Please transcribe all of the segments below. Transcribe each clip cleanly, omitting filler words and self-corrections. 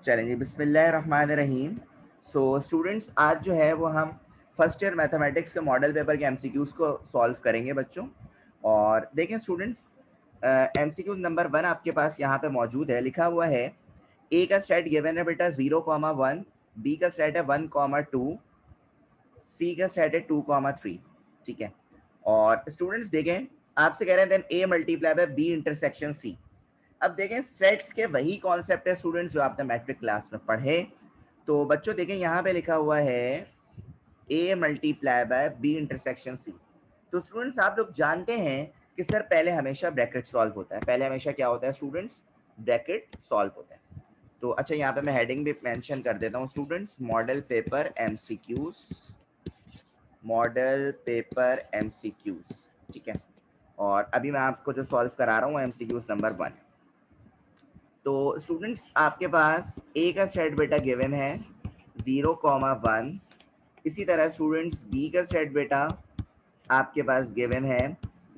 चलें जी, बिस्मिल्लाहिर्रहमानिर्रहीम। So students, आज जो है वो हम फर्स्ट ईयर मैथमेटिक्स के मॉडल पेपर के एमसीक्यूज़ को सॉल्व करेंगे बच्चों। और देखें स्टूडेंट्स, एमसीक्यूज़ नंबर 1 आपके पास यहाँ पे मौजूद है। लिखा हुआ है ए का सेट गिवन है बेटा 0,1, बी का सेट है 1,2, सी का सेट है 2,3। ठीक है। और स्टूडेंट्स देखें, आपसे कह रहे हैं then A multiply by B intersection C. अब देखें सेट्स के वही कॉन्सेप्ट है स्टूडेंट्स जो आपने मैट्रिक क्लास में पढ़े। तो बच्चों देखें यहाँ पे लिखा हुआ है A multiply by B intersection C. तो स्टूडेंट्स आप लोग जानते हैं कि सर पहले हमेशा ब्रैकेट सॉल्व होता है। पहले हमेशा क्या होता है स्टूडेंट्स? ब्रैकेट सॉल्व होता है। तो अच्छा, यहाँ पे मैं हेडिंग भी मेंशन कर देता हूँ students, model paper MCQs, model paper MCQs. ठीक है। और अभी मैं आपको जो सॉल्व करा रहा हूँ एमसीक्यूज नंबर 1। तो स्टूडेंट्स आपके पास ए का सेट बेटा गिवन है 0,1। इसी तरह स्टूडेंट्स बी का सेट बेटा आपके पास गिवन है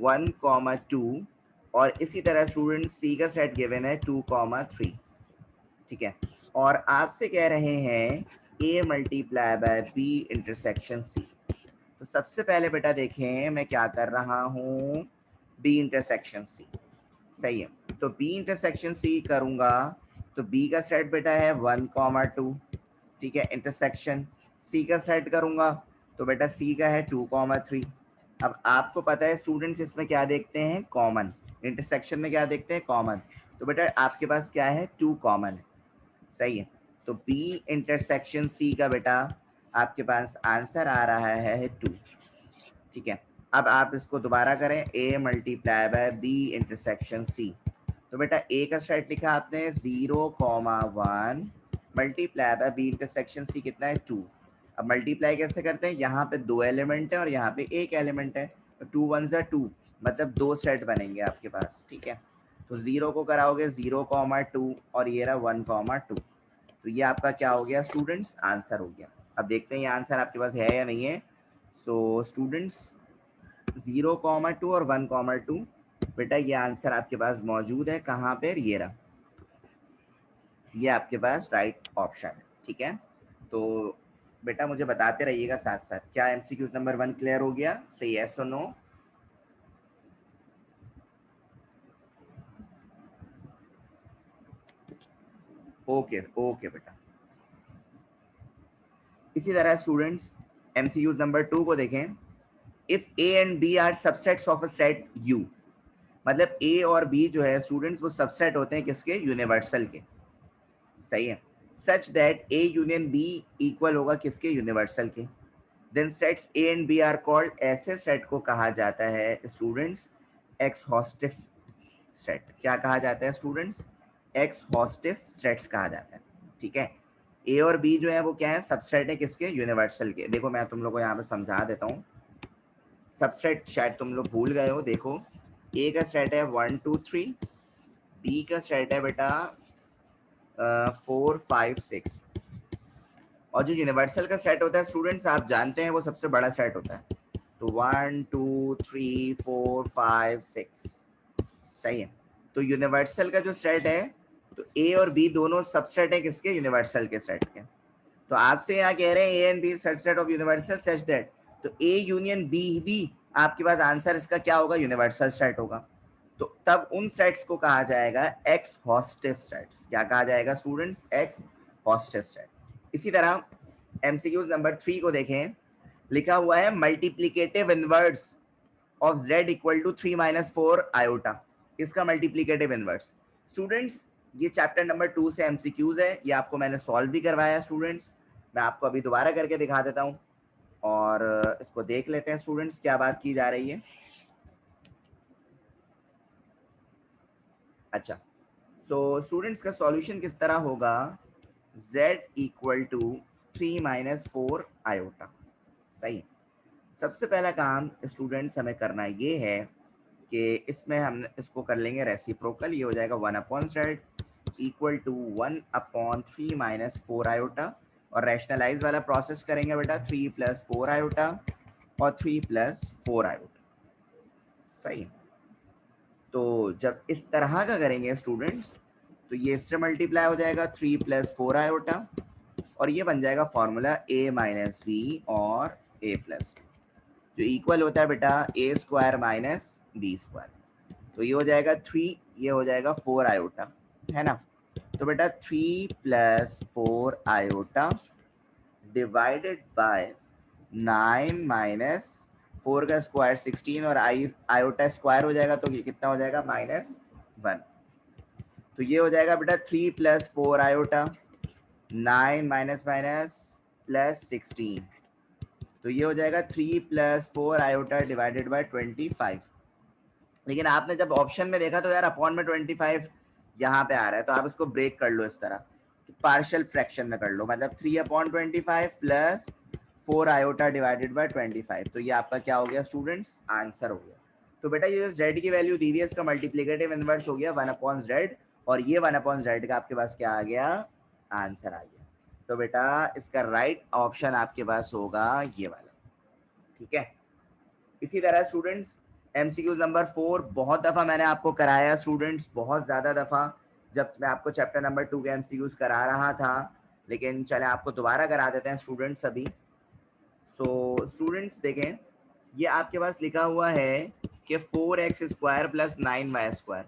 1,2 और इसी तरह स्टूडेंट सी का सेट गिवन है 2,3। ठीक है। और आपसे कह रहे हैं A multiply by B intersection C. तो सबसे पहले बेटा देखें मैं क्या कर रहा हूँ, बी इंटरसेक्शन सी। सही है। तो बी इंटरसेक्शन सी करूंगा तो बी का सेट बेटा है 1,2। ठीक है। इंटरसेक्शन सी का सेट करूंगा तो बेटा सी का है 2,3। अब आपको पता है स्टूडेंट्स इसमें क्या देखते हैं? कॉमन। इंटरसेक्शन में क्या देखते हैं? कॉमन। तो बेटा आपके पास क्या है? 2 कॉमन है। सही है। तो बी इंटरसेक्शन सी का बेटा आपके पास आंसर आ रहा है 2। ठीक है। अब आप इसको दोबारा करें, A multiply by B intersection C. तो बेटा ए का सेट लिखा आपने 0,1 multiply by B intersection C कितना है? 2। अब मल्टीप्लाई कैसे करते हैं? यहाँ पे 2 एलिमेंट है और यहाँ पे 1 एलिमेंट है, तो 2 1 ज़ा 2, मतलब 2 सेट बनेंगे आपके पास। ठीक है। तो 0 को कराओगे 0,2 और ये रहा 1,2। तो ये आपका क्या हो गया स्टूडेंट्स? आंसर हो गया। अब देखते हैं ये आंसर आपके पास है या नहीं है। सो स्टूडेंट्स 0,2 और 1,2 बेटा ये आंसर आपके पास मौजूद है। कहाँ पे? ये रहा, ये आपके पास राइट ऑप्शन है। ठीक है। तो बेटा मुझे बताते रहिएगा साथ साथ, क्या एमसीक्यूज नंबर 1 क्लियर हो गया? से यस और नो? ओके ओके बेटा। इसी तरह स्टूडेंट्स एमसीक्यूज नंबर 2 को देखें। If A and B are subsets of a set U, मतलब ए और बी जो है स्टूडेंट्स वो सबसेट होते हैं किसके? यूनिवर्सल के। सही है। Such that A union B equal होगा किसके? यूनिवर्सल के। Then sets A and B are called, ऐसे सेट को कहा जाता है स्टूडेंट्स एक्सहॉस्टिव सेट। क्या कहा जाता है स्टूडेंट्स? एक्सहॉस्टिव सेट्स कहा जाता है। ठीक है। ए और बी जो है वो क्या है? सबसेट है किसके? यूनिवर्सल के। देखो मैं तुम लोग को यहाँ पे समझा देता हूँ। सबसेट शायद तुम लोग भूल गए हो। देखो ए का सेट है 1 2 3, बी का सेट है बेटा 4 5 6, और जो यूनिवर्सल का सेट होता है स्टूडेंट्स आप जानते हैं वो सबसे बड़ा सेट होता है। तो 1 2 3 4 5 6। सही है। तो यूनिवर्सल का जो सेट है, तो ए और बी दोनों सबसेट है किसके? यूनिवर्सल के सेट के। तो आपसे यहाँ कह रहे हैं A and B subset of universal such that, तो ए यूनियन बी भी आपके पास आंसर इसका क्या होगा? यूनिवर्सल सेट होगा। तो तब उन सेट्स को कहा जाएगा एक्सहॉस्टिव सेट्स। क्या कहा जाएगा स्टूडेंट्स? Exhaustive set. इसी तरह एमसीक्यूज नंबर 3 को देखें। लिखा हुआ है multiplicative inverse of z equal to 3 - 4 iota. इसका मल्टीप्लिकेटिव इनवर्स स्टूडेंट्स ये चैप्टर नंबर 2 से एमसीक्यूज है। ये आपको मैंने सॉल्व भी करवाया स्टूडेंट्स। मैं आपको अभी दोबारा करके दिखा देता हूँ और इसको देख लेते हैं स्टूडेंट्स क्या बात की जा रही है। अच्छा, सो स्टूडेंट्स का सॉल्यूशन किस तरह होगा? z equal to 3 - 4 iota. सही। सबसे पहला काम स्टूडेंट्स हमें करना ये है कि इसमें हम इसको कर लेंगे रेसिप्रोकल। ये हो जाएगा 1/z इक्वल टू 1/3 - 4 आयोटा, और रैशनलाइज वाला प्रोसेस करेंगे बेटा 3 + 4 आयोटा और 3 + 4 आयोटा। सही। तो जब इस तरह का करेंगे स्टूडेंट्स तो ये इससे मल्टीप्लाई हो जाएगा 3 प्लस 4 आयोटा, और ये बन जाएगा फॉर्मूला a माइनस बी और a प्लस बी, जो इक्वल होता है बेटा a square minus B square. तो ये हो जाएगा 3, ये हो जाएगा 4 आयोटा, है ना। तो बेटा 3 plus 4 iota divided bye 9 minus 4 का स्क्वायर 16, और आयोटा स्क्वायर हो जाएगा तो ये कितना हो जाएगा -1। तो ये हो जाएगा बेटा 3 plus 4 iota, 9 minus minus plus 16, तो ये हो जाएगा 3 प्लस 4 आयोटा डिवाइडेड बाय 25। लेकिन आपने जब ऑप्शन में देखा तो यार अपॉन में 25 यहाँ पे आ रहा है, तो आप इसको ब्रेक कर लो इस तरह, पार्शियल फ्रैक्शन में कर लो, मतलब 3/25 प्लस 4 आयोटा डिवाइडेड बाय 25। तो ये आपका क्या हो गया स्टूडेंट्स, आंसर हो गया। तो बेटा ये z की वैल्यू दी हुई है, इसका मल्टीप्लिकेटिव इनवर्स हो गया 1/z, और ये 1/z का आपके पास क्या आ गया, आंसर आ गया। तो बेटा इसका राइट ऑप्शन आपके पास होगा ये वाला, ठीक है। इसी तरह स्टूडेंट्स MCQ नंबर 4 बहुत दफा मैंने आपको कराया स्टूडेंट्स, बहुत ज्यादा दफा, जब मैं आपको चैप्टर नंबर 2 के MCQs करा रहा था, लेकिन चले आपको दोबारा करा देते हैं स्टूडेंट्स अभी। सो स्टूडेंट्स देखें, ये आपके पास लिखा हुआ है कि 4x square plus 9y square.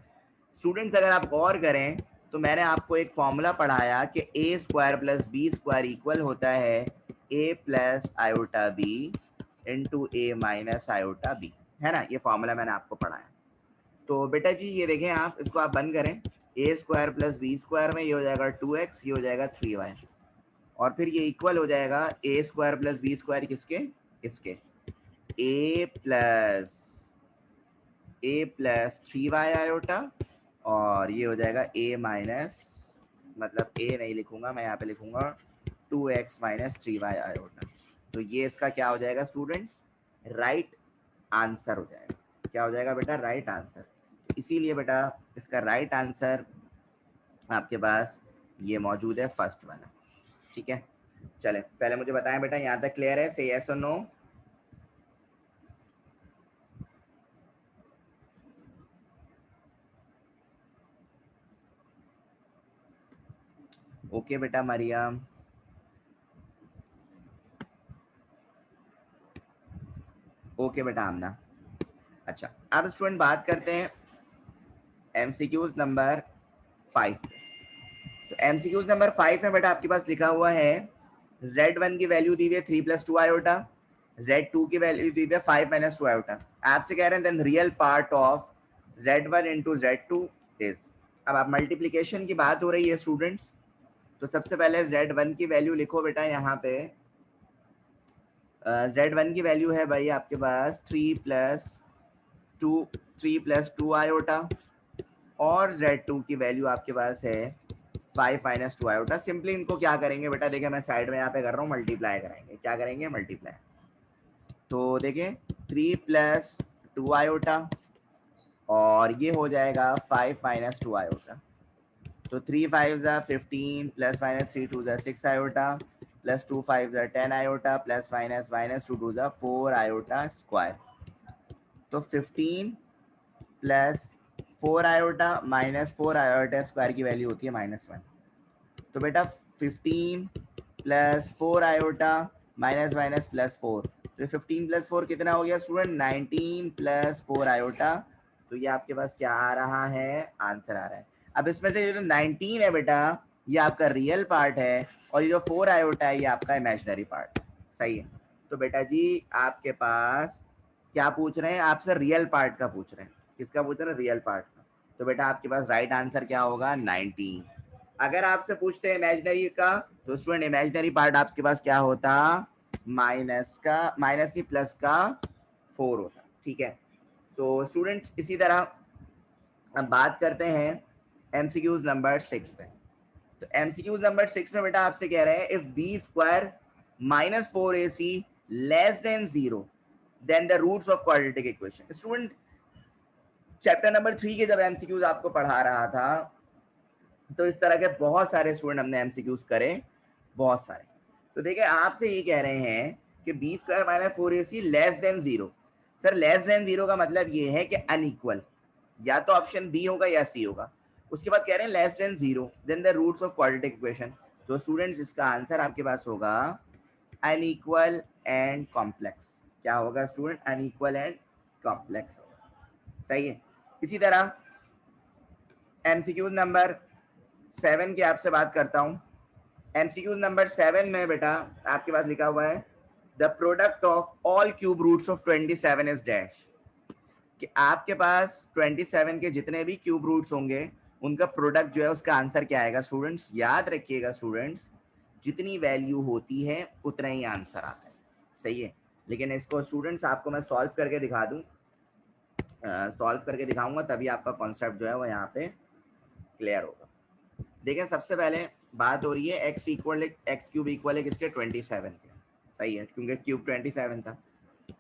Students अगर आप गौर करें तो मैंने आपको एक फॉर्मूला पढ़ाया कि a square plus B square equal होता है a plus iota B into a minus iota B, है ना। ये फॉर्मूला मैंने आपको पढ़ाया। तो बेटा जी ये देखें, आप इसको आप बंद करें, a square plus B square में ये हो जाएगा 2x, ये हो जाएगा 3y, और फिर ये इक्वल हो जाएगा a square plus B square किसके, इसके, a प्लस 3y आयोटा, और ये हो जाएगा a माइनस, मतलब a नहीं लिखूंगा मैं, यहाँ पे लिखूंगा 2x माइनस 3y आयोटा। तो ये इसका क्या हो जाएगा स्टूडेंट्स, राइट आंसर हो जाएगा। क्या हो जाएगा बेटा, राइट आंसर। इसीलिए बेटा इसका राइट आंसर आपके पास ये मौजूद है, फर्स्ट वाला, ठीक है। चले पहले मुझे बताएं बेटा, यहाँ तक क्लियर है, से यस और नो। ओके बेटा मरियम, ओके बेटा आमना। अच्छा अब स्टूडेंट बात करते हैं MCQs नंबर 5। तो MCQs नंबर 5 में बेटा आपके पास लिखा हुआ है Z1 की वैल्यू दी हुई है 3 प्लस 2 आयोटा, Z2 की वैल्यू दी हुई है 5 माइनस 2 आयोटा। आपसे कह रहे हैं then real part of Z1 into Z2 is. अब आप मल्टीप्लीकेशन की बात हो रही है स्टूडेंट्स, तो सबसे पहले Z1 की वैल्यू लिखो बेटा, यहाँ पे Z1 की वैल्यू है भाई आपके पास 3 प्लस 2 आयोटा, और Z2 की वैल्यू आपके पास है 5 माइनस 2 आयोटा। सिंपली इनको क्या करेंगे बेटा, देखिए मैं साइड में यहाँ पे कर रहा हूँ, मल्टीप्लाई करेंगे, क्या करेंगे, मल्टीप्लाई। तो देखिए 3 प्लस 2 आयोटा, और ये हो जाएगा 5 माइनस 2 आयोटा। तो 3 5 ज़ा 15 प्लस माइनस 3 2 ज़ा 6 आयोटा, प्लस 2 5 ज़ा 10 आयोटा, प्लस माइनस माइनस 2 2 ज़ा 4 आयोटा स्क्वायर। तो 15 plus 4 iota minus 4 iota square की वैल्यू होती है -1। तो बेटा 15 plus 4 iota minus minus plus 4, तो 15 प्लस 4 कितना हो गया स्टूडेंट, 19 प्लस 4 आयोटा। तो ये आपके पास क्या आ रहा है, आंसर आ रहा है। अब इसमें से ये जो 19 है बेटा ये आपका रियल पार्ट है, और ये जो 4 आयोटा है ये आपका इमेजिनरी पार्ट, सही है। तो बेटा जी आपके पास क्या पूछ रहे हैं, आपसे रियल पार्ट का पूछ रहे हैं, किसका पूछ रहे हैं, रियल पार्ट का। तो बेटा आपके पास राइट आंसर क्या होगा, 19। अगर आपसे पूछते हैं इमेजिनरी का, तो स्टूडेंट इमेजिनरी पार्ट आपके पास क्या होता, माइनस की प्लस का 4 होता, ठीक है। सो स्टूडेंट्स इसी तरह अब बात करते हैं MCQs नंबर 6 पे। तो MCQs नंबर 6 में बेटा आपसे कह रहे हैं if B square minus 4AC less than 0 then the roots of quadratic equation. Student chapter number 3 के जब MCQs आपको पढ़ा रहा था तो इस तरह के बहुत सारे स्टूडेंट हमने MCQs करे, बहुत सारे। तो देखिए आपसे ये कह रहे हैं कि B square minus 4AC less than 0। Sir less than 0 का मतलब ये है कि अनइक्वल, या तो ऑप्शन बी होगा या सी होगा। उसके बाद कह रहे हैं less than 0 then the roots of quadratic equation. तो स्टूडेंट्स इसका आंसर आपके पास होगा अनइक्वल एंड कॉम्प्लेक्स। क्या होगा स्टूडेंट? अनइक्वल एंड कॉम्प्लेक्स होगा। सही है। इसी तरह एमसीक्यू नंबर 7 की आपसे बात करता हूं। एमसीक्यू नंबर 7 में बेटा आपके पास लिखा हुआ है the product of all cube roots of 27 is dash. कि आपके पास 27 के जितने भी क्यूब रूट्स होंगे उनका प्रोडक्ट जो है उसका आंसर क्या आएगा स्टूडेंट्स? याद रखिएगा स्टूडेंट्स, जितनी वैल्यू होती है उतना ही आंसर आता है। सही है। लेकिन इसको स्टूडेंट्स आपको मैं सॉल्व करके दिखा दूं, सॉल्व करके दिखाऊंगा तभी आपका कॉन्सेप्ट जो है वो यहाँ पे क्लियर होगा। देखिए सबसे पहले बात हो रही है x equal x cube equal है किसके? 27 के। सही है, क्योंकि क्यूब 27 था।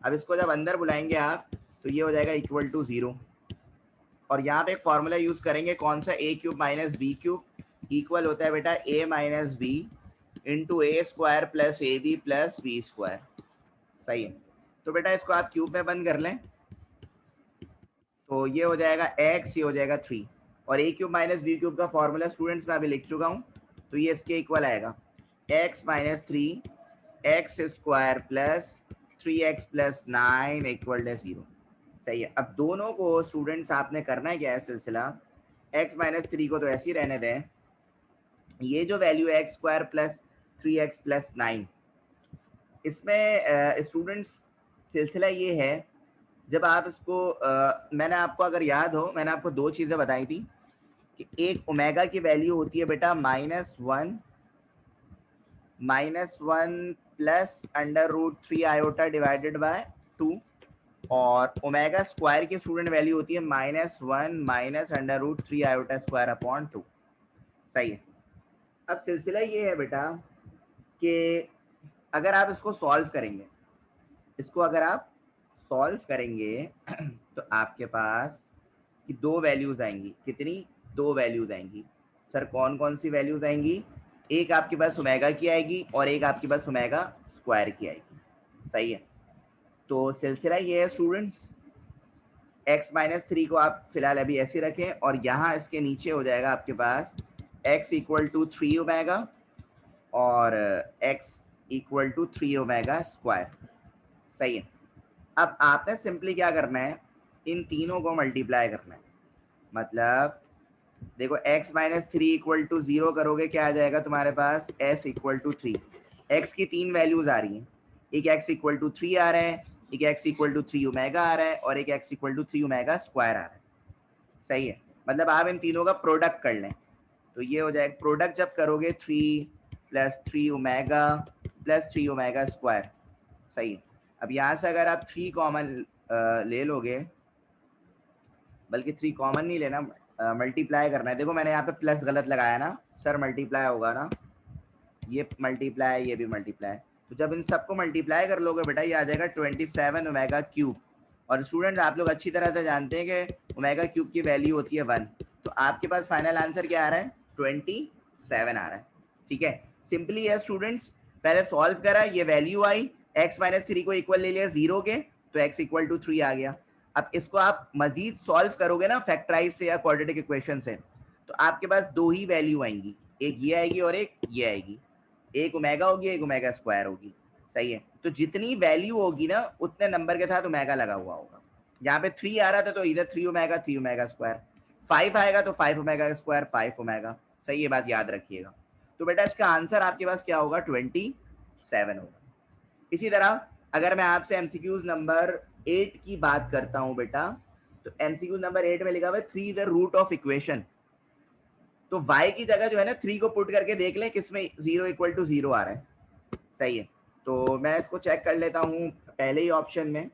अब इसको जब अंदर बुलाएंगे आप तो ये हो जाएगा इक्वल टू 0 और यहाँ पे एक फॉर्मूला यूज करेंगे कौन सा? A cube minus B cube equal होता है बेटा A minus B into A square plus A B plus B square. सही है। तो बेटा इसको आप क्यूब में बंद कर लें तो ये हो जाएगा x, ये हो जाएगा 3 और ए क्यूब माइनस बी क्यूब का फॉर्मूला स्टूडेंट्स मैं अभी लिख चुका हूँ। तो ये इसके इक्वल आएगा x minus 3 x square plus 3x plus 9 equal to 0। सही है। अब दोनों को स्टूडेंट्स आपने करना है क्या है सिलसिला, x माइनस 3 को तो ऐसे ही रहने दें, ये जो वैल्यू है x square plus 3x plus 9, इसमें स्टूडेंट्स सिलसिला ये है जब आप इसको मैंने आपको अगर याद हो मैंने आपको दो चीजें बताई थी कि एक ओमेगा की वैल्यू होती है बेटा -1 plus under root 3 iota divided by 2 और ओमेगा स्क्वायर की स्टूडेंट वैल्यू होती है -1 minus under root 3 iota square upon 2। सही है। अब सिलसिला ये है बेटा कि अगर आप इसको सॉल्व करेंगे, इसको अगर आप सॉल्व करेंगे तो आपके पास कि दो वैल्यूज आएंगी। कितनी? दो वैल्यूज आएंगी। सर कौन कौन सी वैल्यूज आएंगी? एक आपके पास ओमेगा की आएगी और एक आपके पास ओमेगा स्क्वायर की आएगी। सही है। तो सिलसिला ये है स्टूडेंट्स, x माइनस 3 को आप फिलहाल अभी ऐसे रखें और यहाँ इसके नीचे हो जाएगा आपके पास x इक्वल टू 3 ओमेगा और x equal to 3 omega square. सही है। अब आपने सिंपली क्या करना है, इन तीनों को मल्टीप्लाई करना है। मतलब देखो x माइनस 3 इक्वल टू 0 करोगे क्या आ जाएगा तुम्हारे पास? s equal to 3। x की तीन वैल्यूज आ रही हैं, एक x इक्वल टू 3 आ रहा है, एक x इक्वल टू 3 ओमेगा आ रहा है और एक x equal to 3 omega square आ रहा है। सही है। मतलब आप इन तीनों का प्रोडक्ट कर लें तो ये हो जाएगा, प्रोडक्ट जब करोगे 3 plus 3 omega plus 3 omega square. सही है। अब यहाँ से अगर आप 3 कॉमन ले लोगे, बल्कि 3 कॉमन नहीं लेना, मल्टीप्लाई करना है। देखो मैंने यहाँ पे प्लस गलत लगाया ना सर, मल्टीप्लाई होगा ना, ये मल्टीप्लाई ये भी मल्टीप्लाई। तो जब इन सबको मल्टीप्लाई कर लोगे बेटा ये आ जाएगा 27 ओमेगा क्यूब। और स्टूडेंट्स आप लोग अच्छी तरह से जानते हैं कि ओमेगा क्यूब की वैल्यू होती है 1। तो आपके पास फाइनल आंसर क्या आ रहा है? 27 आ रहा है। ठीक है। सिंपली है स्टूडेंट्स, पहले सॉल्व करा, ये वैल्यू आई, x माइनस 3 को इक्वल ले लिया 0 के तो x इक्वल टू 3 आ गया। अब इसको आप मजीद सॉल्व करोगे ना फैक्टराइज से या क्वाड्रेटिक इक्वेशन से, तो आपके पास दो ही वैल्यू आएंगी, एक ये आएगी और एक ये आएगी। एक ओमेगा होगी एक ओमेगा स्क्वायर होगी। सही है। तो जितनी वैल्यू होगी ना उतने नंबर के साथ ओमेगा लगा हुआ होगा। यहाँ पे 3 आ रहा था तो इधर 3 ओमेगा स्क्वायर, 5 आएगा तो 5 ओमेगा स्क्वायर 5 ओमेगा। सही, ये बात याद रखिएगा। तो बेटा इसका आंसर आपके पास क्या होगा? 27 होगा। इसी तरह अगर मैं आपसे एमसीक्यूज नंबर 8 की बात करता हूं बेटा, तो एमसीक्यूज नंबर 8 में लिखा हुआ है 3 द रूट ऑफ इक्वेशन। तो y की जगह जो है ना 3 को पुट करके देख लें किसमें 0 इक्वल टू 0 आ रहा है। सही है। तो मैं इसको चेक कर लेता हूं पहले ही ऑप्शन में,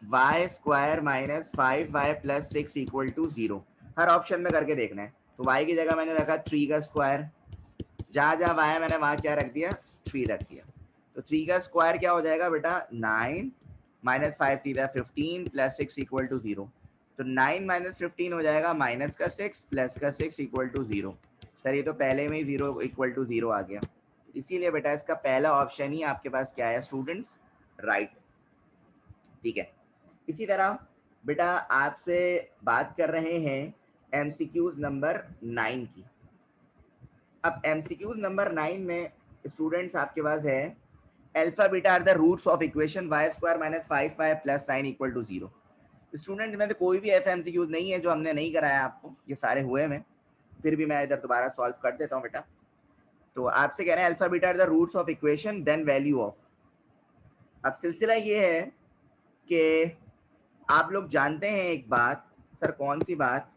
y square minus 5y plus 6 equal to 0। हर ऑप्शन में करके देखना है। तो y की जगह मैंने रखा 3 का स्क्वायर, जहां जहां y मैंने वहां क्या रख दिया? 3 रख दिया। तो 3 का स्क्वायर क्या हो जाएगा बेटा? 9 माइनस 5 3 15 प्लस 6 इक्वल टू 0। तो 9 माइनस 15 हो जाएगा माइनस का 6 प्लस का 6 इक्वल टू 0। सर ये तो पहले में ही 0 इक्वल टू 0 आ गया, इसीलिए बेटा इसका पहला ऑप्शन ही आपके पास क्या है स्टूडेंट्स? राइट। ठीक है। इसी तरह बेटा आपसे बात कर रहे हैं एमसीक्यूज नंबर 9 की। अब एमसीक्यूज नंबर 9 में स्टूडेंट्स आपके पास है alpha beta are the roots of equation y square minus 5y plus 9 equal to 0। Student में तो कोई भी ऐसा एमसीक्यूज नहीं है जो हमने नहीं कराया आपको, ये सारे हुए हैं, फिर भी मैं इधर दोबारा सॉल्व कर देता हूँ बेटा। तो आपसे कह रहे हैं alpha beta are the roots of equation then value of. अब सिलसिला ये है कि आप लोग जानते हैं एक बात, सर कौन सी बात,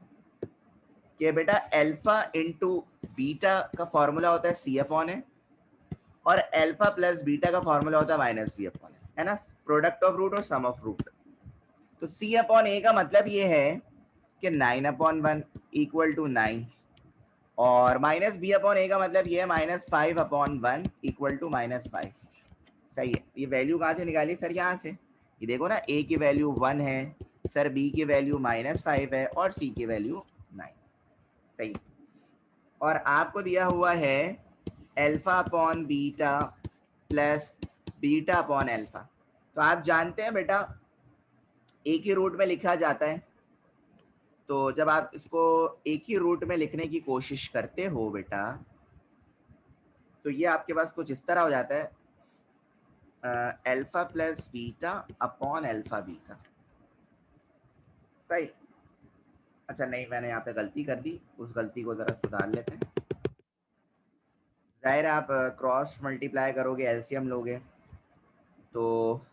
कि बेटा अल्फा इंटू बीटा का फॉर्मूला होता है सी अपॉन है, और अल्फा प्लस बीटा का फॉर्मूला होता है माइनस बी अपॉन है ना, प्रोडक्ट ऑफ रूट और सम ऑफ रूट। तो सी अपॉन ए का मतलब ये है कि 9/1 इक्वल टू 9, और माइनस बी अपॉन ए का मतलब ये है -5/1 इक्वल टू -5। सही है। ये वैल्यू कहाँ से निकाली सर? यहाँ से। ये देखो ना, ए की वैल्यू 1 है सर, बी की वैल्यू -5 है, और सी की वैल्यू 9। सही। और आपको दिया हुआ है alpha upon beta plus beta upon alpha. तो आप जानते हैं बेटा एक ही रूट में लिखा जाता है, तो जब आप इसको एक ही रूट में लिखने की कोशिश करते हो बेटा, तो ये आपके पास कुछ इस तरह हो जाता है, alpha plus beta upon alpha beta. सही। अच्छा नहीं, मैंने यहाँ पे गलती कर दी, उस गलती को जरा सुधार लेते हैं। जाहिर है आप क्रॉस मल्टीप्लाई करोगे, एलसीएम लोगे, तो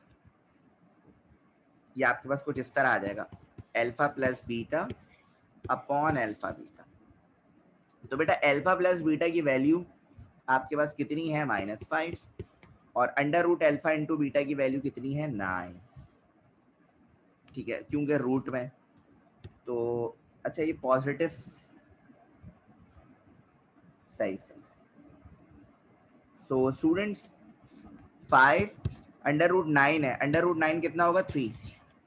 ये आपके पास कुछ इस तरह आ जाएगा, alpha plus beta upon alpha beta. तो बेटा अल्फा प्लस बीटा की वैल्यू आपके पास कितनी है? -5, और under root alpha into beta की वैल्यू कितनी है? 9। ठीक है, क्योंकि रूट में। तो अच्छा ये पॉजिटिव, सही सही। सो स्टूडेंट्स 5 अंडर रूट 9 है, अंडर रूट 9 कितना होगा? 3।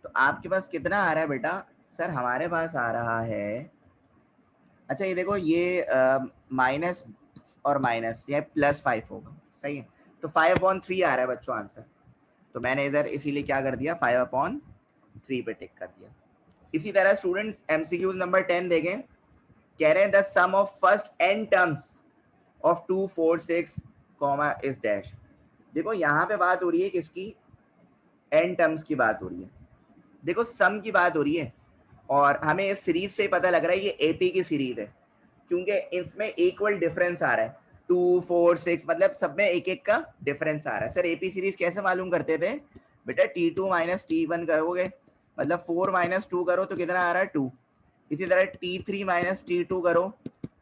तो आपके पास कितना आ रहा है बेटा? सर हमारे पास आ रहा है, अच्छा ये देखो, ये माइनस और माइनस, ये +5 होगा। सही है। तो 5/3 आ रहा है बच्चों आंसर। तो मैंने इधर इसीलिए क्या कर दिया, 5/3 पे टिक कर दिया। इसी तरह स्टूडेंट्स एमसीक्यूज नंबर 10 देखें, कह रहे हैं the sum of first n terms of 2, 4, 6 comma is dash. देखो यहाँ पे बात हो रही है किसकी? n टर्म्स की बात हो रही है। देखो सम की बात हो रही है, और हमें इस सीरीज से पता लग रहा है ये एपी की सीरीज है, क्योंकि इसमें इक्वल डिफरेंस आ रहा है। 2, 4, 6 मतलब सब में एक एक का डिफरेंस आ रहा है। सर एपी सीरीज कैसे मालूम करते थे बेटा? T2 माइनस T1 करोगे, मतलब 4 माइनस 2 करो तो कितना आ रहा है? 2। इसी तरह T3 माइनस T2 करो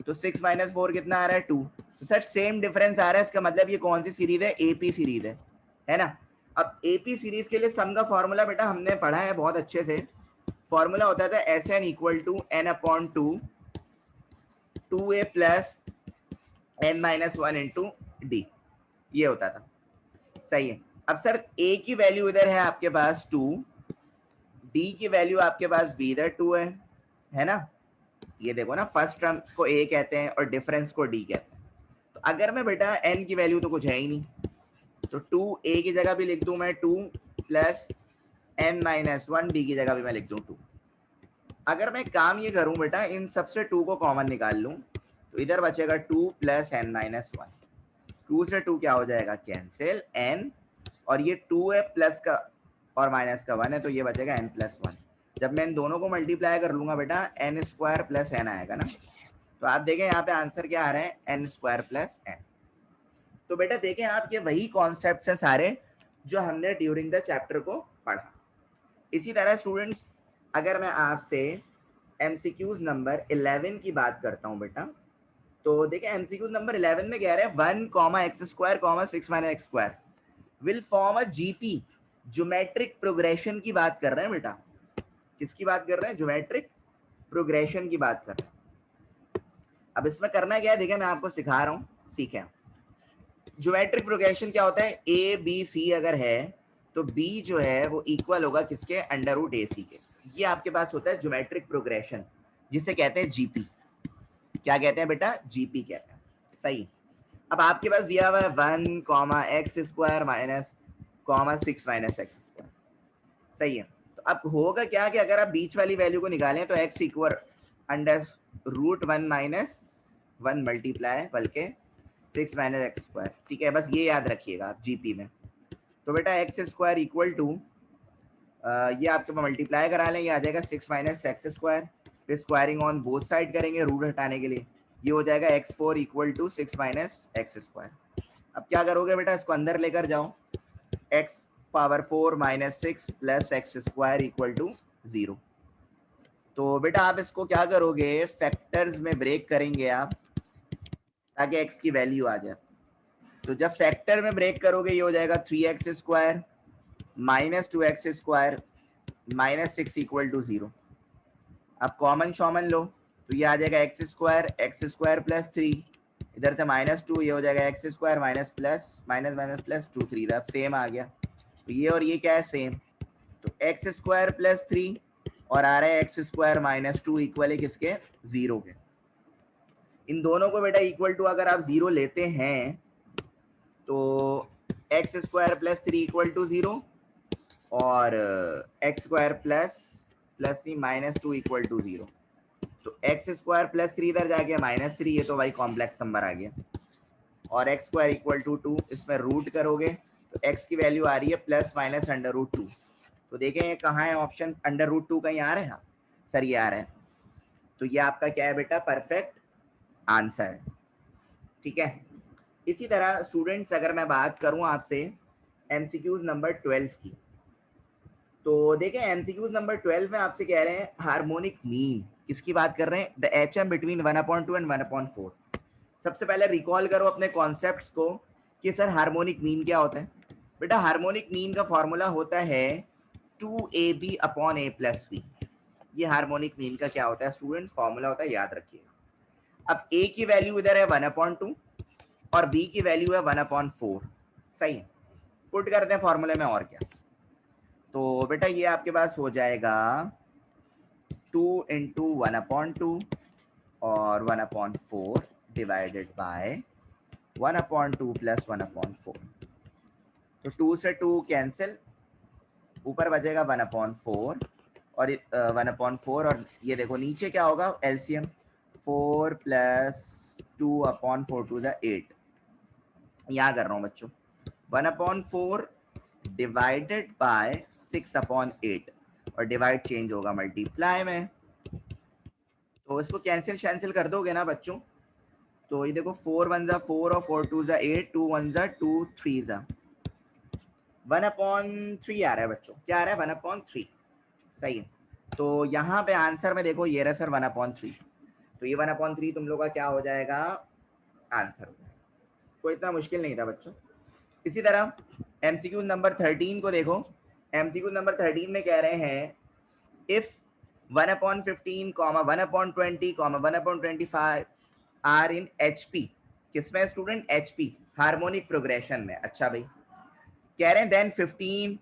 तो 6 माइनस 4 कितना आ रहा है? 2। तो सर सेम डिफरेंस आ रहा है, इसका मतलब ये कौन सी सीरीज है? एपी सीरीज है ना। अब एपी सीरीज के लिए सम का फॉर्मूला बेटा हमने पढ़ा है बहुत अच्छे से। फॉर्मूला होता था Sn equal to n/2 2a plus n-1 into D, ये होता था। सही है। अब सर a की वैल्यू इधर है आपके पास 2, d की वैल्यू आपके पास b इधर 2 है ना। ये देखो ना, फर्स्ट टर्म को a कहते हैं और डिफरेंस को d कहते हैं। तो अगर मैं बेटा n की वैल्यू तो कुछ है ही नहीं, तो 2a की जगह भी लिख दूं मैं 2 प्लस n-1, d की जगह भी मैं लिख दूं 2। अगर मैं काम ये करूं बेटा, इन सबसे 2 को कॉमन निकाल लूं, तो इधर बचेगा 2 प्लस n-1। 2 से 2 क्या हो जाएगा? कैंसिल, n, और ये 2 है प्लस का और माइनस का 1 है, तो ये बचेगा n+1। जब मैं इन दोनों को मल्टीप्लाई कर लूंगा बेटा, n² प्लस n आएगा ना। तो आप देखें यहाँ पे आंसर क्या आ रहा है? n² plus n। तो बेटा देखें आप, ये वही कॉन्सेप्ट है सारे जो हमने ड्यूरिंग द चैप्टर को पढ़ा। इसी तरह स्टूडेंट्स अगर मैं आपसे एमसीक्यूज नंबर 11 की बात करता हूँ बेटा, तो देखिए एमसीक्यूज नंबर 11 में कह रहे हैं 1, x², 6 - x² will form a GP, geometric progression की बात कर रहे हैं बेटा। किसकी बात कर रहे हैं? ज्योमेट्रिक प्रोग्रेशन की बात कर रहे हैं। अब इसमें करना क्या है, देखिए मैं आपको सिखा रहा हूँ, सीखें। ज्योमेट्रिक प्रोग्रेशन क्या होता है? ए बी सी अगर है तो बी जो है वो इक्वल होगा किसके? √AC के। ये आपके पास होता है ज्योमेट्रिक प्रोग्रेशन, जिसे कहते हैं जीपी। क्या कहते हैं बेटा? जीपी कहते हैं। सही। अब आपके पास दिया हुआ है 1, x² - 6 - x²। सही है। तो अब होगा क्या कि अगर आप बीच वाली वैल्यू को निकालें तो x equal under root 1 minus 1 multiply बल्कि 6 माइनस एक्स स्क्वायर। ठीक है, बस ये याद रखिएगा आप जीपी में। तो बेटा एक्स स्क्वायर इक्वल टू ये आपके पास मल्टीप्लाई करा लें, ये आ जाएगा 6 माइनस एक्स स्क्वायर, फिर स्क्वायरिंग ऑन बोथ साइड करेंगे रूट हटाने के लिए, ये हो जाएगा x4 equal to 6 minus x square. अब क्या करोगे बेटा, इसको अंदर लेकर जाओ, x power 4 minus 6 plus x square equal to 0। तो बेटा आप इसको क्या करोगे, फैक्टर्स में ब्रेक करेंगे आप ताकि x की वैल्यू आ जाए। तो जब फैक्टर में ब्रेक करोगे ये हो जाएगा 3x square minus 2x square minus 6 equal to 0। अब कॉमन शॉमन लो तो ये आ जाएगा एक्स स्क्वायर प्लस 3, इधर से माइनस 2, ये हो जाएगा x square minus plus minus minus plus 2 3, अब सेम आ गया। तो ये और ये क्या है, सेम। तो एक्स स्क्वायर प्लस 3 और आ रहा है एक्स स्क्वायर माइनस 2 इक्वल है किसके, 0 के। इन दोनों को बेटा इक्वल टू अगर आप 0 लेते हैं तो x square plus 3 equal to 0 और एक्स स्क्वायर प्लस नहीं माइनस 2 इक्वल टू 0। तो एक्स स्क्वायर प्लस 3 इधर जाके माइनस 3, ये तो भाई कॉम्प्लेक्स नंबर आ गया, और एक्स स्क्वायर इक्वल टू 2, इसमें रूट करोगे तो एक्स की वैल्यू आ रही है प्लस माइनस अंडर रूट 2। तो देखें ये कहाँ है ऑप्शन, अंडर रूट 2 कहीं आ रहा है सर, ये आ रहा है। तो ये आपका क्या है बेटा, परफेक्ट आंसर है। ठीक है, इसी तरह स्टूडेंट्स अगर मैं बात करूं आपसे एमसीक्यूज नंबर 12 की, तो देखें एमसीक्यूज नंबर 12 में आपसे कह रहे हैं हार्मोनिक मीन, किसकी बात कर रहे हैं, द एचएम बिटवीन 1/2 एंड 1/4। सबसे पहले रिकॉल करो अपने कॉन्सेप्ट्स को कि सर हार्मोनिक मीन क्या होता है। बेटा हार्मोनिक मीन का फॉर्मूला होता है 2ab upon a plus B. ये हार्मोनिक मीन का क्या होता है स्टूडेंट, फॉर्मूला होता है, याद रखिएगा। अब a की वैल्यू इधर है 1/2 और b की वैल्यू है 1/4, सही है, पुट करते हैं फॉर्मूले में और क्या। तो बेटा ये आपके पास हो जाएगा 2 इंटू 1/2 और 1/4 डिवाइडेड बाय 1/2 प्लस 1/4। तो 2 से 2 कैंसिल, ऊपर बचेगा 1/4 और 1/4, और ये देखो नीचे क्या होगा एलसीएम, 4 प्लस 2/4 टू द 8। यहाँ कर रहा हूँ बच्चों, 1/4 डिवाइडेड बाय 6/8 और डिवाइड चेंज होगा मल्टीप्लाई में। तो इसको कैंसिल कर दोगे ना बच्चों, तो ये देखो 4 1 जा 4 और 4 2 जा 8, 2 1 जा 2 3 जा 1/3 आ रहा है बच्चों, क्या आ रहा है 1/3, सही है। तो यहाँ पे आंसर में देखो ये रहा सर 1/3, तो ये 1/3 तुम लोग का क्या हो जाएगा, आंसर हो जाएगा। कोई इतना मुश्किल नहीं था बच्चों। इसी तरह एमसीक्यू नंबर 13 को देखो, एमसीक्यू नंबर 13 में कह रहे हैं इफ 1/15, 1/20, 1/25 आर इन एचपी, किसमें स्टूडेंट, एचपी हार्मोनिक प्रोग्रेशन में। अच्छा भाई, कह रहे हैं then 15,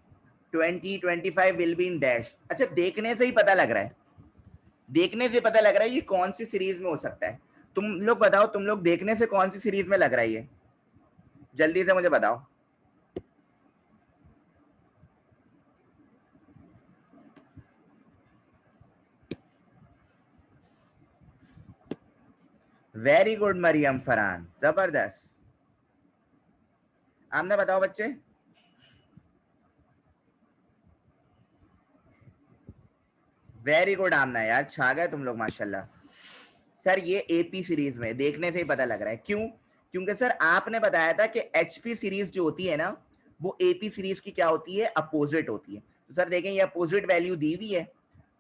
20, 25 will be in dash. अच्छा देखने से ही पता लग रहा है, देखने से पता लग रहा है ये कौन सी सीरीज में हो सकता है। तुम लोग बताओ, तुम लोग देखने से कौन सी सीरीज में लग रहा है ये, जल्दी से मुझे बताओ। वेरी गुड मरियम फरहान, जबरदस्त। आमना बताओ बच्चे, वेरी गुड आमना, यार छा गए तुम लोग माशाल्लाह। सर ये एपी सीरीज में देखने से ही पता लग रहा है, क्यों, क्योंकि सर आपने बताया था कि एचपी सीरीज जो होती है ना वो एपी सीरीज की क्या होती है, अपोजिट होती है। तो सर देखें ये अपोजिट वैल्यू दी हुई है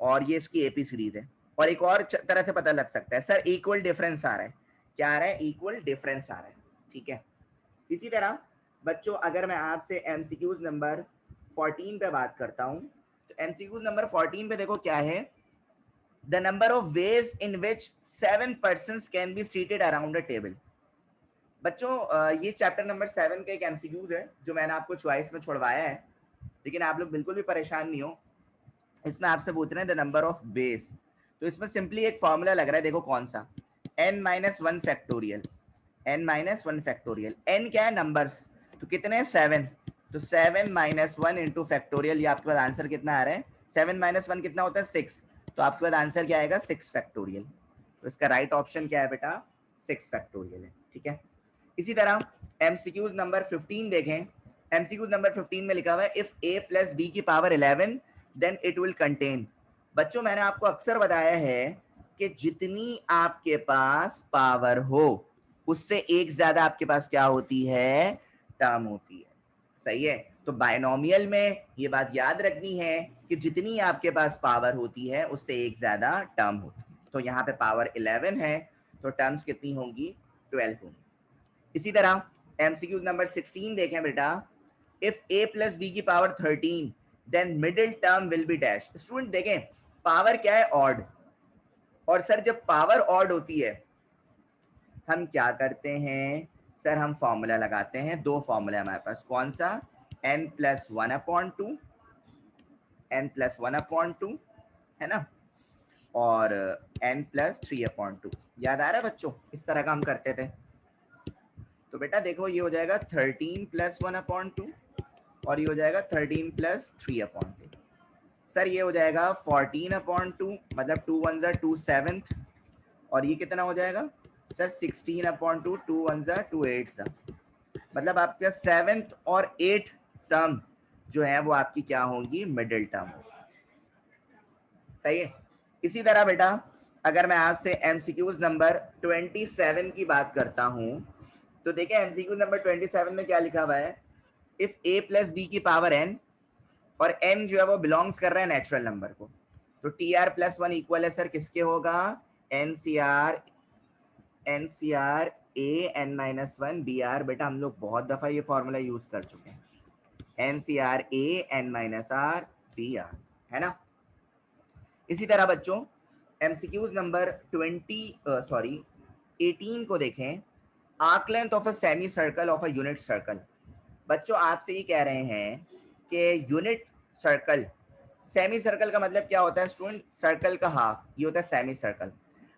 और ये इसकी एपी सीरीज है। और एक और तरह से पता लग सकता है सर, इक्वल डिफरेंस आ रहा है, क्या आ रहा है, इक्वल डिफरेंस आ रहा है। ठीक है, इसी तरह बच्चों अगर मैं आपसे एमसीक्यूज नंबर 14 पे बात करता हूं, तो एमसीक्यूज नंबर 14 पे देखो क्या है, the number of ways in which 7 persons can be seated around a table। बच्चों ये चैप्टर नंबर 7 का एक एमसीक्यूज है जो मैंने आपको चॉइस में छोड़वाया है, लेकिन आप लोग बिल्कुल भी परेशान नहीं हो। इसमें आपसे पूछ रहे हैं द नंबर ऑफ वेज, तो इसमें सिंपली एक फॉर्मूला लग रहा है, देखो कौन सा, n-1 factorial, n-1 factorial. n क्या है, नंबर्स, तो कितने हैं 7, तो 7 - 1 इंटू फैक्टोरियल, ये आपके पास आंसर कितना आ रहा है, 7 - 1 कितना होता है 6, तो आपके पास आंसर क्या आएगा 6 फैक्टोरियल। तो इसका राइट ऑप्शन क्या है बेटा 6 फैक्टोरियल है, ठीक है। इसी तरह एमसीक्यूज नंबर 15 देखें। एमसीक्यूज नंबर 15 में लिखा हुआ है इफ a प्लस बी की power 11 then it will contain. बच्चों मैंने आपको अक्सर बताया है कि जितनी आपके पास पावर हो उससे एक ज्यादा आपके पास क्या होती है, टर्म होती है, सही है। तो बायनोमियल में ये बात याद रखनी है कि जितनी आपके पास पावर होती है उससे एक ज्यादा टर्म होती है। तो यहाँ पे पावर 11 है तो टर्म्स कितनी होंगी, 12 होंगी। इसी तरह एमसीक्यू नंबर 16 देखें बेटा, इफ a प्लस बी की power 13 then middle term will be dash. Student देखें पावर क्या है, ऑड, और सर जब पावर ऑड होती है हम क्या करते हैं सर, हम फॉर्मूला लगाते हैं। दो फॉर्मूला हमारे पास, कौन सा, n प्लस 1/2, n प्लस 1/2 है ना, और n प्लस 3/2। याद आ रहा है बच्चों, इस तरह का हम करते थे। तो बेटा देखो ये हो जाएगा 13 प्लस 1/2 और ये हो जाएगा 13 प्लस 3/2। सर ये हो जाएगा 14/2, मतलब 2 1 2 7, और ये कितना हो जाएगा सर 16/2, 2 1 2 8, मतलब आपका 7th और 8th टर्म जो है वो आपकी क्या होंगी, मिडिल टर्म होगी, सही है। इसी तरह बेटा अगर मैं आपसे एमसीक्यूज नंबर 27 की बात करता हूं तो देखिए एमसीक्यू नंबर 27 में क्या लिखा हुआ है, इफ a प्लस बी की पावर n, और n जो है वो बिलोंग्स कर रहा है नेचुरल नंबर को, तो tr प्लस 1 इक्वल है सर किसके होगा, ncr a n minus 1 br। बेटा हम लोग बहुत दफा ये फॉर्मूला यूज कर चुके हैं, ncr a n minus r br, है ना। इसी तरह बच्चों एमसीक्यूज नंबर 18 को देखें, arc length of a semi circle of a unit circle. बच्चों आपसे ये कह रहे हैं कि यूनिट सर्कल, सेमी सर्कल का मतलब क्या होता है स्टूडेंट, सर्कल का हाफ, ये होता है सेमी सर्कल।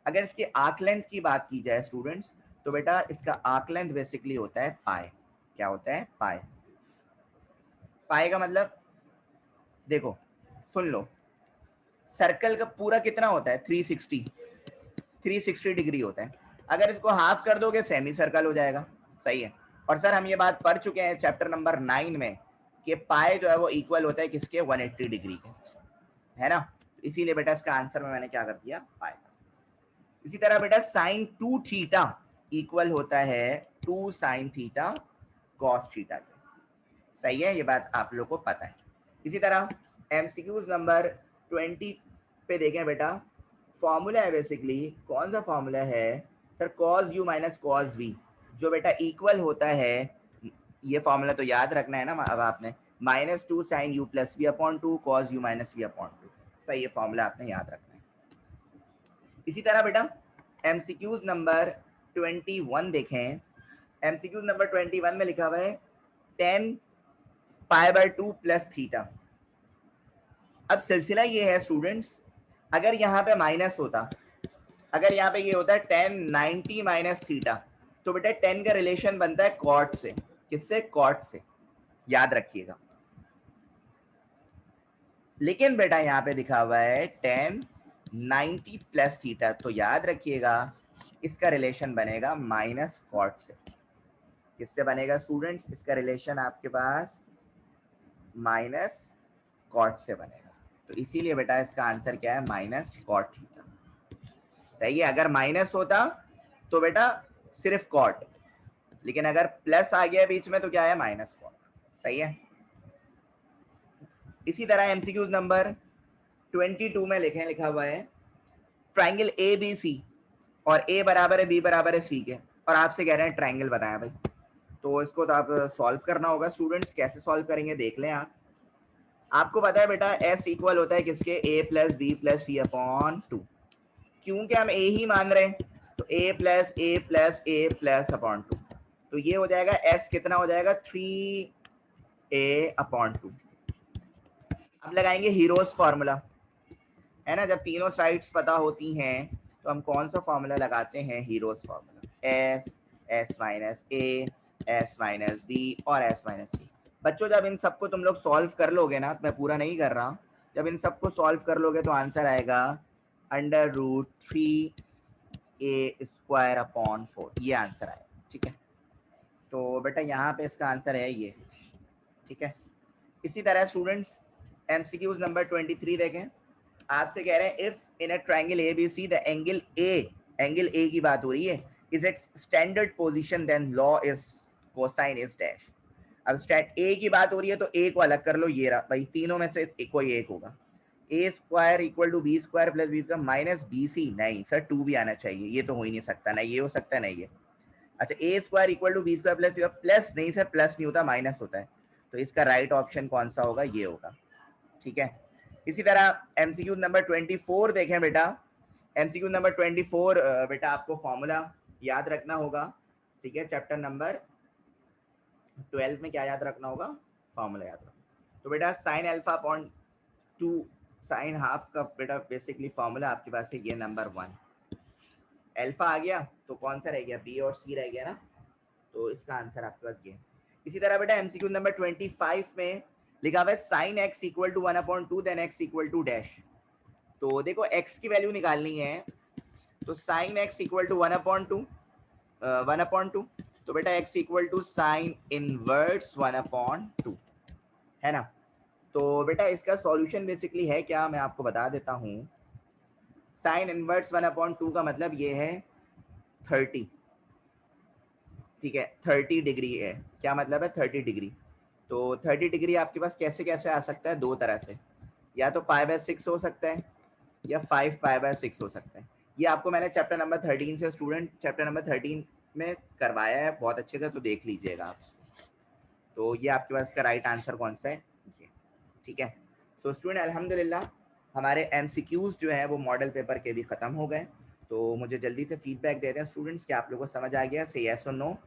अगर इसकी आर्क लेंथ की बात की जाए स्टूडेंट्स, तो बेटा इसका आर्क लेंथ बेसिकली होता है पाई। क्या होता है, पाई। पाई का मतलब देखो सुन लो, सर्कल का पूरा कितना होता है 360 डिग्री होता है। अगर इसको हाफ कर दोगे सेमी सर्कल हो जाएगा, सही है। और सर हम ये बात पढ़ चुके हैं चैप्टर नंबर 9 में कि पाई जो है वो इक्वल होता है किसके, 180 डिग्री के, है ना। इसीलिए बेटा इसका आंसर में मैंने क्या कर दिया, पाई। इसी तरह बेटा साइन 2 थीटा इक्वल होता है 2 साइन थीटा कॉस थीटा के, सही है, ये बात आप लोग को पता है। इसी तरह एमसीक्यूज नंबर 20 पे देखें बेटा, फॉर्मूला है बेसिकली, कौन सा फॉर्मूला है sir, cos u minus cos v, जो बेटा इक्वल होता है, ये फॉर्मूला तो याद रखना है ना अब आपने, -2 sin u plus v upon 2 cos u minus v upon 2, सही, ये फॉर्मूला आपने याद रखना है। इसी तरह बेटा एमसीक्यूज नंबर 21 देखें, एमसीक्यूज नंबर 21 में लिखा हुआ है 10 π/2 प्लस थीटा। अब सिलसिला ये है स्टूडेंट्स, अगर यहाँ पे माइनस होता, अगर यहाँ पे ये होता है 10 90 माइनस थीटा, तो बेटा 10 का रिलेशन बनता है कॉट से, किससे, कॉट से, याद रखिएगा। लेकिन बेटा यहाँ पे दिखा हुआ है 10 90 प्लस थीटा, तो याद रखिएगा इसका रिलेशन बनेगा माइनस कॉट से। किससे बनेगा स्टूडेंट्स, इसका रिलेशन आपके पास माइनस कॉट से बनेगा। तो इसीलिए बेटा इसका आंसर क्या है, माइनस कॉट थीटा, सही है। अगर माइनस होता तो बेटा सिर्फ कॉट, लेकिन अगर प्लस आ गया बीच में तो क्या है, माइनस कॉट, सही है। इसी तरह एमसीक्यूज नंबर 22 में लिखा हुआ है ट्राइंगल ए बी सी, और ए बराबर है बी बराबर है सी के, और आपसे कह रहे हैं ट्राइंगल बताया भाई, तो इसको तो आप सॉल्व करना होगा स्टूडेंट्स। कैसे सॉल्व करेंगे देख लें आप। आपको पता है बेटा एस इक्वल होता है किसके, ए प्लस बी प्लस सी अपॉन 2, क्योंकि हम ए ही मान रहे हैं, तो ए प्लस ए प्लस अपॉन 2, तो ये हो जाएगा एस कितना हो जाएगा 3a अपॉन 2। अब लगाएंगे हीरोज फार्मूला, है ना, जब तीनों साइड्स पता होती हैं तो हम कौन सा फार्मूला लगाते हैं, Heron's formula, S, S minus A, S minus B और एस माइनस सी। बच्चों जब इन सबको तुम लोग सॉल्व कर लोगे ना, मैं पूरा नहीं कर रहा, जब इन सबको सॉल्व कर लोगे तो आंसर आएगा √3a² / 4, ये आंसर आया। ठीक है, तो बेटा यहाँ पे इसका आंसर है ये। ठीक है, इसी तरह स्टूडेंट्स एमसीक्यूज नंबर 23 देखें। आपसे कह रहे हैं if in a triangle ABC the angle A की बात हो रही है is its standard position then law is cosine is dash. अब स्टैट ए की बात हो रही है तो ए को अलग कर लो, ये रहा भाई, तीनों में से कोई एक होगा। a² = b² + b² minus bc, नहीं सर 2 भी आना चाहिए, ये तो हो ही नहीं सकता, ना ये हो सकता है ना ये। अच्छा a² = b² + प्लस, नहीं सर प्लस नहीं होता, माइनस होता है, तो इसका राइट ऑप्शन कौन सा होगा, ये होगा। ठीक है, इसी तरह एमसीक्यू नंबर 24 देखें बेटा। एमसीक्यू नंबर 24 बेटा आपको फॉर्मूला याद रखना होगा। ठीक है, चैप्टर नंबर 12 में क्या याद रखना होगा, फॉर्मूला याद रखना। तो बेटा sin α/2 sin हाफ का बेटा बेसिकली फॉर्मूला आपके पास है ये नंबर 1। अल्फा आ गया तो कौन सा रह गया, बी और सी रह गया ना, तो इसका आंसर आपके पास ये। इसी तरह बेटा एमसीक्यू नंबर 25 में लिखा हुआ है sin x = 1/2 then x = dash. तो देखो x की वैल्यू निकालनी है, तो sin x = 1/2 1/2, तो बेटा x = sin इनवर्स 1/2 है ना। तो बेटा इसका सॉल्यूशन बेसिकली है क्या, मैं आपको बता देता हूँ। sin इनवर्स 1/2 का मतलब ये है 30। ठीक है, 30 डिग्री है, क्या मतलब है 30 डिग्री। तो 30 डिग्री आपके पास कैसे कैसे आ सकता है, दो तरह से, या तो π/6 हो सकता है या 5π/6 हो सकता है। ये आपको मैंने चैप्टर नंबर 13 से स्टूडेंट चैप्टर नंबर 13 में करवाया है बहुत अच्छे से, तो देख लीजिएगा आप। तो ये आपके पास का राइट आंसर कौन सा है, ये। ठीक है, सो स्टूडेंट अल्हम्दुलिल्लाह हमारे एमसीक्यूज जो है वो मॉडल पेपर के भी ख़त्म हो गए। तो मुझे जल्दी से फीडबैक दे दें स्टूडेंट्स कि आप लोगों को समझ आ गया, से यस और नो।